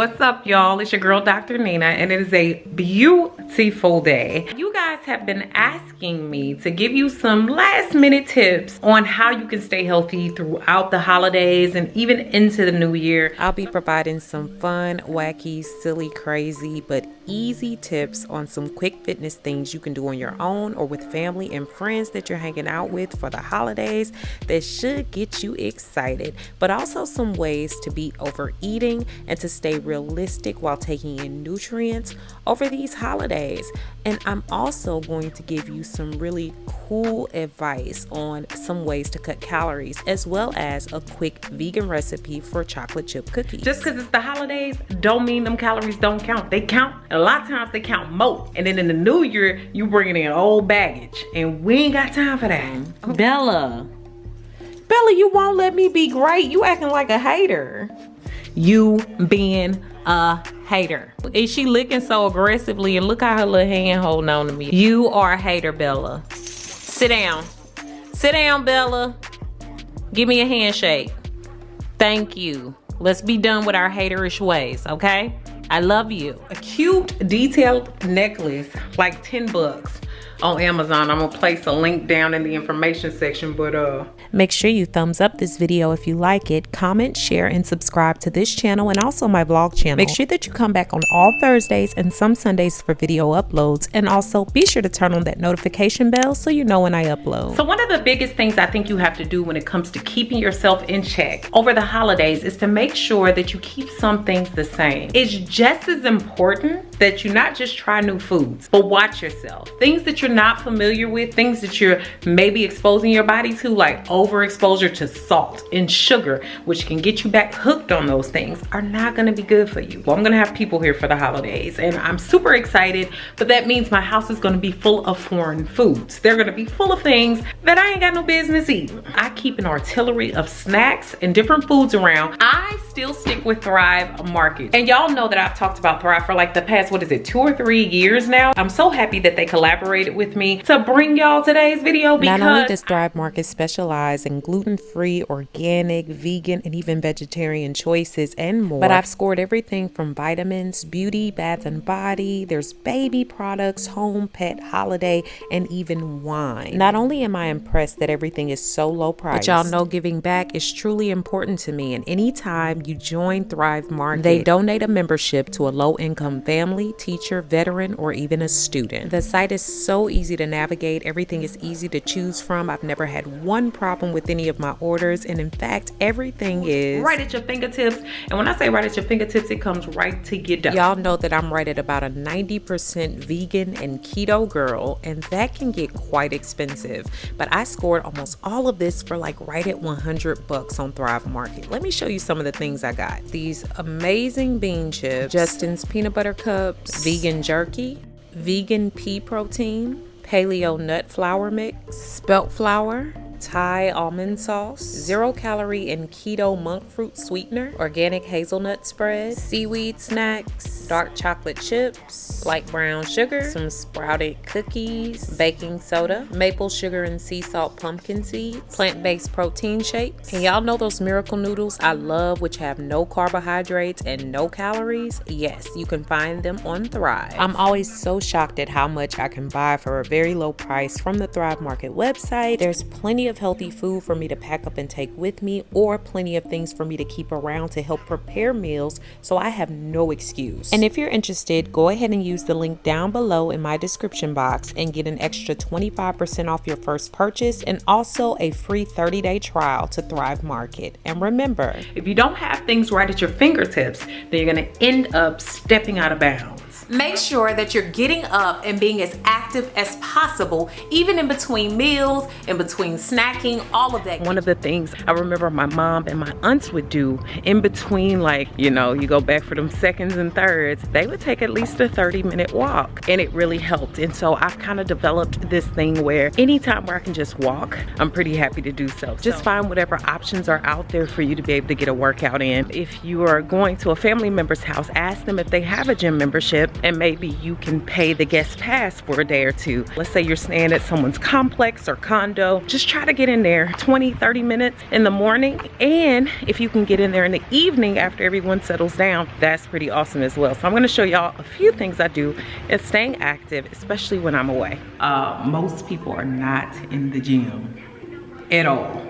What's up, y'all? It's your girl, Dr. Nina, and it is a beautiful day. You guys have been asking me to give you some last minute tips on how you can stay healthy throughout the holidays and even into the new year. I'll be providing some fun, wacky, silly, crazy, but easy tips on some quick fitness things you can do on your own or with family and friends that you're hanging out with for the holidays that should get you excited, but also some ways to beat overeating and to stay realistic while taking in nutrients over these holidays. And I'm also going to give you some really cool advice on some ways to cut calories, as well as a quick vegan recipe for chocolate chip cookies. Just because it's the holidays don't mean them calories don't count. They count. A lot of times they count more. And then in the new year, you bringing in old baggage. And we ain't got time for that. Bella, you won't let me be great. You acting like a hater. You being a hater. Is she licking so aggressively? And look how her little hand holding on to me. You are a hater, Bella. Sit down. Sit down, Bella. Give me a handshake. Thank you. Let's be done with our haterish ways, okay? I love you. A cute detailed necklace, like 10 bucks on Amazon. I'm gonna place a link down in the information section, but make sure you thumbs up this video if you like it, comment, share, and subscribe to this channel and also my vlog channel. Make sure that you come back on all Thursdays and some Sundays for video uploads, and also be sure to turn on that notification bell so you know when I upload. So one of the biggest things I think you have to do when it comes to keeping yourself in check over the holidays is to make sure that you keep some things the same. It's just as important that you not just try new foods, but watch yourself. Things that you're not familiar with, things that you're maybe exposing your body to, like overexposure to salt and sugar, which can get you back hooked on those things, are not gonna be good for you. Well, I'm gonna have people here for the holidays and I'm super excited, but that means my house is gonna be full of foreign foods. They're gonna be full of things that I ain't got no business eating. I keep an artillery of snacks and different foods around. I still stick with Thrive Market. And y'all know that I've talked about Thrive for like the past, 2 or 3 years now. I'm so happy that they collaborated with me to bring y'all today's video, because not only does Thrive Market specialize in gluten-free, organic, vegan, and even vegetarian choices and more, but I've scored everything from vitamins, beauty, bath and body, there's baby products, home, pet, holiday, and even wine. Not only am I impressed that everything is so low price, but y'all know giving back is truly important to me, and anytime you join Thrive Market, they donate a membership to a low-income family, teacher, veteran, or even a student. The site is so easy to navigate. Everything is easy to choose from. I've never had one problem with any of my orders, and in fact, everything is right at your fingertips. And when I say right at your fingertips, it comes right to your door. Y'all know that I'm right at about a 90% vegan and keto girl, and that can get quite expensive. But I scored almost all of this for like right at 100 bucks on Thrive Market. Let me show you some of the things I got. These amazing bean chips, Justin's peanut butter cups, vegan jerky, vegan pea protein, paleo nut flour mix, spelt flour, Thai almond sauce, 0 calorie and keto monk fruit sweetener, organic hazelnut spread, seaweed snacks, dark chocolate chips, light brown sugar, some sprouted cookies, baking soda, maple sugar and sea salt pumpkin seeds, plant-based protein shakes. And y'all know those miracle noodles I love, which have no carbohydrates and no calories? Yes, you can find them on Thrive. I'm always so shocked at how much I can buy for a very low price from the Thrive Market website. There's plenty of healthy food for me to pack up and take with me, or plenty of things for me to keep around to help prepare meals, so I have no excuse. And if you're interested, go ahead and use the link down below in my description box and get an extra 25% off your first purchase, and also a free 30-day trial to Thrive Market. And remember, if you don't have things right at your fingertips, then you're gonna end up stepping out of bounds. Make sure that you're getting up and being as active as possible, even in between meals, in between snacking, all of that. One of the things I remember my mom and my aunts would do in between, like, you know, you go back for them seconds and thirds, they would take at least a 30-minute walk, and it really helped. And so I've kind of developed this thing where anytime where I can just walk, I'm pretty happy to do so. Just find whatever options are out there for you to be able to get a workout in. If you are going to a family member's house, ask them if they have a gym membership, and maybe you can pay the guest pass for a day or two. Let's say you're staying at someone's complex or condo. Just try to get in there 20-30 minutes in the morning, and if you can get in there in the evening after everyone settles down, that's pretty awesome as well. So I'm going to show y'all a few things I do in staying active, especially when I'm away. Most people are not in the gym at all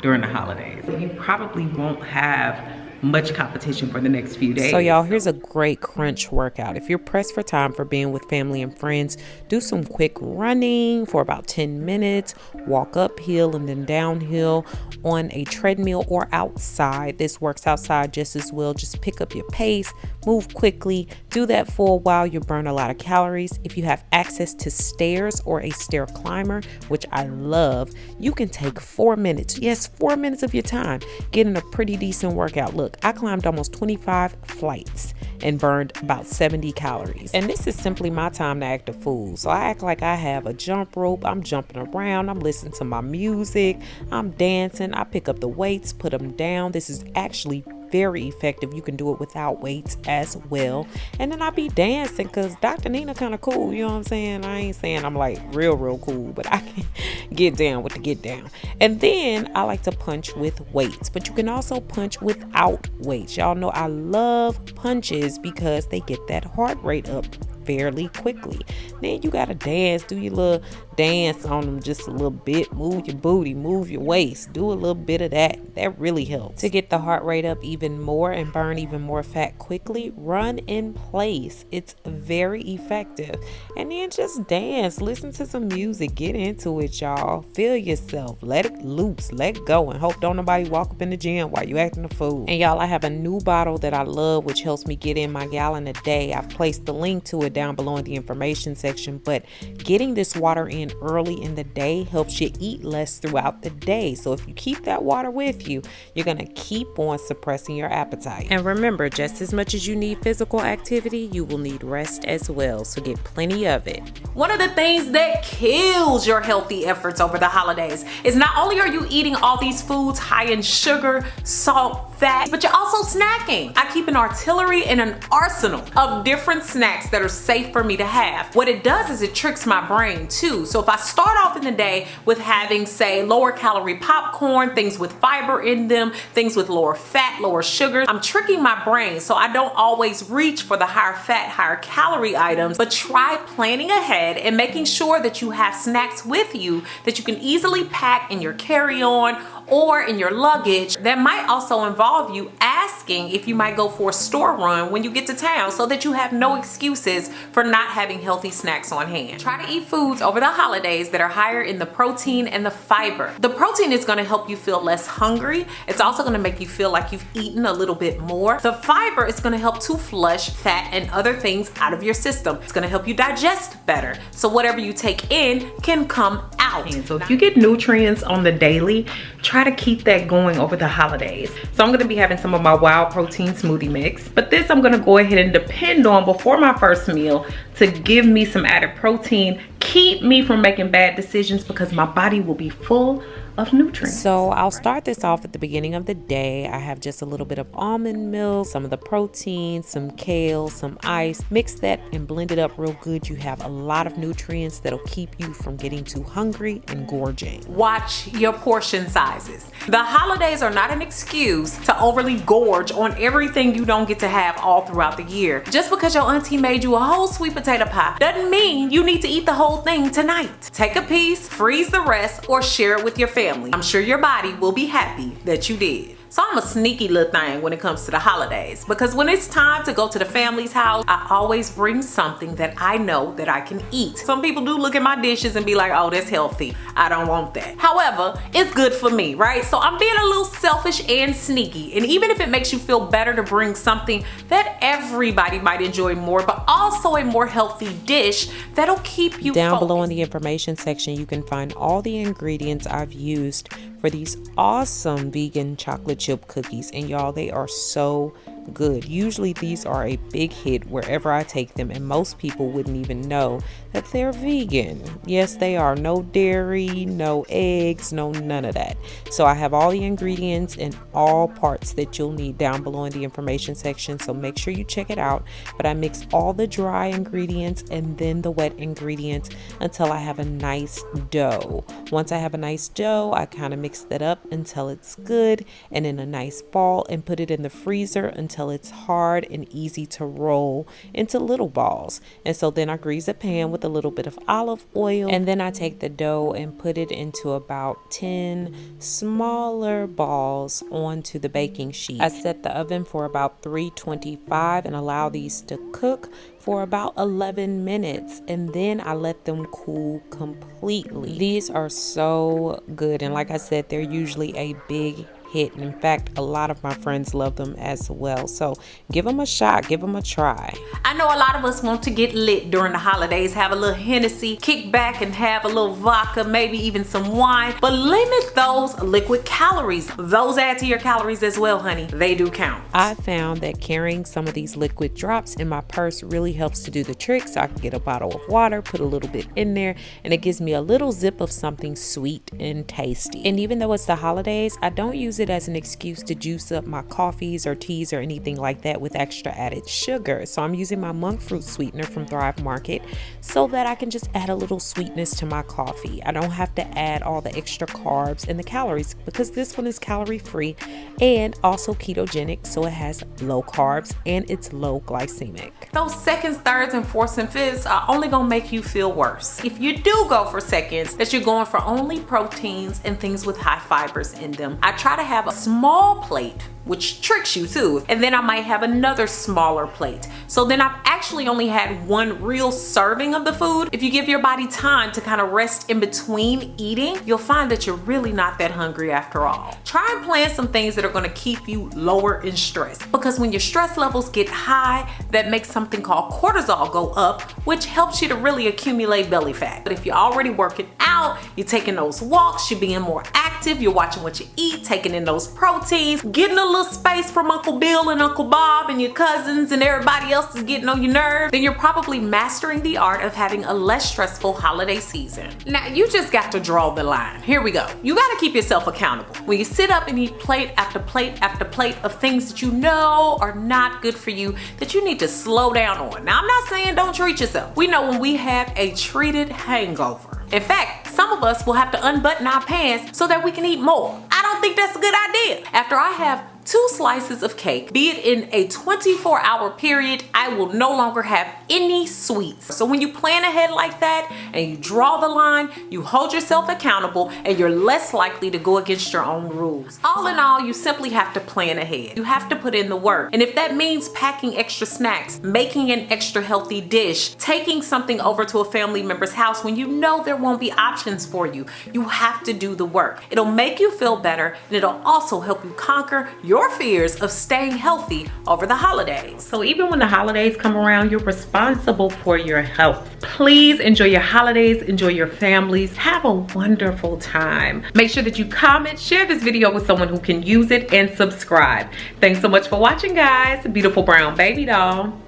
during the holidays. You probably won't have much competition for the next few days. So y'all, here's a great crunch workout. If you're pressed for time for being with family and friends, do some quick running for about 10 minutes, walk uphill and then downhill on a treadmill or outside. This works outside just as well. Just pick up your pace, move quickly, do that for a while. You'll burn a lot of calories. If you have access to stairs or a stair climber, which I love, you can take 4 minutes. Yes, 4 minutes of your time, getting a pretty decent workout. Look, I climbed almost 25 flights and burned about 70 calories. And this is simply my time to act a fool. So I act like I have a jump rope. I'm jumping around. I'm listening to my music. I'm dancing. I pick up the weights, put them down. This is actually very effective. You can do it without weights as well. And then I be dancing because Dr. Nina kind of cool. You know what I'm saying? I ain't saying I'm like real cool, but I can get down with the get down. And then I like to punch with weights, but you can also punch without weights. Y'all know I love punches because they get that heart rate up fairly quickly. Then you gotta dance, do your little dance on them just a little bit, move your booty, move your waist, do a little bit of that really helps to get the heart rate up even more and burn even more fat quickly. Run in place, it's very effective. And then just dance, listen to some music, get into it, y'all. Feel yourself, let it loose, let go, and hope don't nobody walk up in the gym while you acting a fool. And y'all, I have a new bottle that I love which helps me get in my gallon a day. I've placed the link to it down below in the information section, but getting this water in early in the day helps you eat less throughout the day. So if you keep that water with you, you're gonna keep on suppressing your appetite. And remember, just as much as you need physical activity, you will need rest as well, so get plenty of it. One of the things that kills your healthy efforts over the holidays is not only are you eating all these foods high in sugar, salt, fat, but you're also snacking. I keep an artillery and an arsenal of different snacks that are safe for me to have. What it does is it tricks my brain too. So if I start off in the day with having, say, lower calorie popcorn, things with fiber in them, things with lower fat, lower sugar, I'm tricking my brain so I don't always reach for the higher fat, higher calorie items, but try planning ahead and making sure that you have snacks with you that you can easily pack in your carry-on or in your luggage. That might also involve you asking if you might go for a store run when you get to town so that you have no excuses for not having healthy snacks on hand. Try to eat foods over the holidays that are higher in the protein and the fiber. The protein is going to help you feel less hungry. It's also going to make you feel like you've eaten a little bit more. The fiber is going to help to flush fat and other things out of your system. It's going to help you digest better. So whatever you take in can come out. And so if you get nutrients on the daily, try to keep that going over the holidays. So I'm going to be having some of my wild protein smoothie mix, but this I'm going to go ahead and depend on before my first meal to give me some added protein, keep me from making bad decisions because my body will be full of nutrients. So I'll start this off at the beginning of the day. I have just a little bit of almond milk, some of the protein, some kale, some ice. Mix that and blend it up real good. You have a lot of nutrients that'll keep you from getting too hungry and gorging. Watch your portion sizes. The holidays are not an excuse to overly gorge on everything you don't get to have all throughout the year. Just because your auntie made you a whole sweet potato pie doesn't mean you need to eat the whole thing tonight. Take a piece, freeze the rest, or share it with your family. I'm sure your body will be happy that you did. So I'm a sneaky little thing when it comes to the holidays, because when it's time to go to the family's house, I always bring something that I know that I can eat. Some people do look at my dishes and be like, oh, that's healthy. I don't want that. However, it's good for me, right? So I'm being a little selfish and sneaky. And even if it makes you feel better to bring something that everybody might enjoy more, but also a more healthy dish that'll keep you down focused. Below in the information section, you can find all the ingredients I've used for these awesome vegan chocolate chip cookies. And y'all, they are so good. Usually these are a big hit wherever I take them, and most people wouldn't even know that they're vegan. Yes, they are. No dairy, no eggs, no none of that. So I have all the ingredients and all parts that you'll need down below in the information section, so make sure you check it out. But I mix all the dry ingredients and then the wet ingredients until I have a nice dough. Once I have a nice dough, I kind of mix that up until it's good and in a nice ball, and put it in the freezer until it's hard and easy to roll into little balls. And so then I grease a pan with a little bit of olive oil, and then I take the dough and put it into about 10 smaller balls onto the baking sheet. I set the oven for about 325 and allow these to cook for about 11 minutes, and then I let them cool completely. These are so good, and like I said, they're usually a big hit. In fact, a lot of my friends love them as well. So give them a shot, give them a try. I know a lot of us want to get lit during the holidays, have a little Hennessy, kick back and have a little vodka, maybe even some wine, but limit those liquid calories. Those add to your calories as well, honey. They do count. I found that carrying some of these liquid drops in my purse really helps to do the trick. So I can get a bottle of water, put a little bit in there, and it gives me a little zip of something sweet and tasty. And even though it's the holidays, I don't use it as an excuse to juice up my coffees or teas or anything like that with extra added sugar. So I'm using my monk fruit sweetener from Thrive Market so that I can just add a little sweetness to my coffee. I don't have to add all the extra carbs and the calories because this one is calorie free and also ketogenic, so it has low carbs and it's low glycemic. Those seconds, thirds, and fourths and fifths are only gonna make you feel worse. If you do go for seconds, that you're going for only proteins and things with high fibers in them. I try to have a small plate, which tricks you too, and then I might have another smaller plate. So then I've actually only had one real serving of the food. If you give your body time to kind of rest in between eating, you'll find that you're really not that hungry after all. Try and plan some things that are gonna keep you lower in stress, because when your stress levels get high, that makes something called cortisol go up, which helps you to really accumulate belly fat. But if you're already working out, you're taking those walks, you're being more active, you're watching what you eat, taking in those proteins, getting a little space from Uncle Bill and Uncle Bob and your cousins and everybody else is getting on your nerve, then you're probably mastering the art of having a less stressful holiday season. Now, you just got to draw the line. Here we go. You got to keep yourself accountable. When you sit up and eat plate after plate after plate of things that you know are not good for you, that you need to slow down on. Now, I'm not saying don't treat yourself. We know when we have a treated hangover. In fact, some of us will have to unbutton our pants so that we can eat more. I don't think that's a good idea. After I have 2 slices of cake, be it in a 24-hour period, I will no longer have any sweets. So when you plan ahead like that and you draw the line, you hold yourself accountable and you're less likely to go against your own rules. All in all, you simply have to plan ahead. You have to put in the work. And if that means packing extra snacks, making an extra healthy dish, taking something over to a family member's house when you know there won't be options for you, you have to do the work. It'll make you feel better, and it'll also help you conquer your fears of staying healthy over the holidays. So even when the holidays come around, you're responsible for your health. Please enjoy your holidays, enjoy your families, have a wonderful time. Make sure that you comment, share this video with someone who can use it, and subscribe. Thanks so much for watching, guys. Beautiful Brown Baby Doll.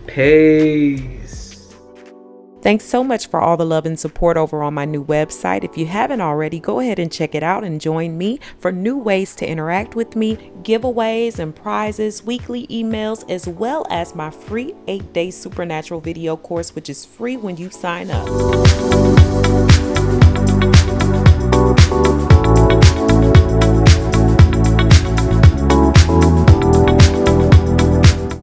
Peace. Thanks so much for all the love and support over on my new website. If you haven't already, go ahead and check it out and join me for new ways to interact with me, giveaways and prizes, weekly emails, as well as my free 8-day supernatural video course, which is free when you sign up.